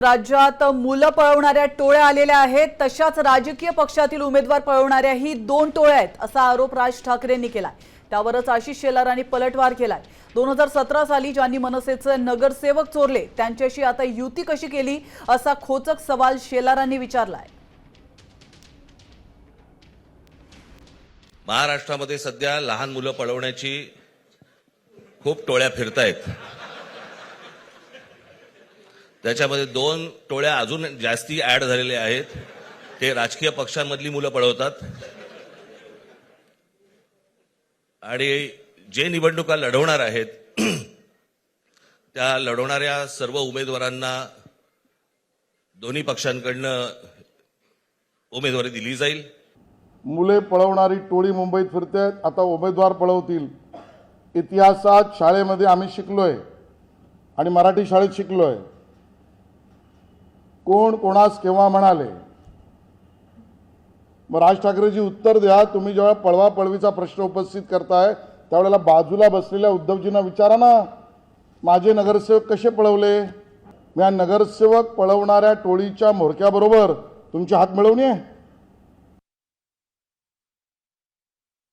राज्यात मुलं पळवणाऱ्या टोळ्या आलेल्या आहेत, तशाच राजकीय पक्षातील उमेदवार पळवणाऱ्याही 2 टोळ्या आहेत असा आरोप राज ठाकरेंनी केलाय। त्यावरच आशिष शेलारांनी पलटवार केलाय। 2017 साली ज्यांनी मनसेचे नगरसेवक चोरले त्यांच्याशी आता युती कशी केली असा खोचक सवाल शेलारांनी विचारलाय। महाराष्ट्रामध्ये सध्या लहान मुलं पळवण्याची खूप टोळ्या फिरतायत। त्याच्यामध्ये 2 टोळ्या अजून जास्ती ऍड झालेल्या आहेत। ते राजकीय पक्षांमधली मुलं पळवतात आणि जे निवडणुका लढवणार आहेत त्या लढवणाऱ्या सर्व उमेदवारांना दोन्ही पक्षांकडनं उमेदवारी दिली जाईल। मुले पळवणारी टोळी मुंबईत फिरते, आता उमेदवार पळवतील। इतिहासात शाळेमध्ये आम्ही शिकलोय आणि मराठी शाळेत शिकलोय, कोण कोणास केव्हा म्हणाले। मग राज ठाकरेजी उत्तर द्या, तुम्ही जेव्हा पळवा पळवीचा प्रश्न उपस्थित करताय त्यावेळेला बाजूला बसलेल्या उद्धवजींना विचारा ना, माझे नगरसेवक कसे पळवले। मी नगरसेवक पळवणाऱ्या टोळीच्या म्होरक्याबरोबर तुमची हात मिळवणी आहे।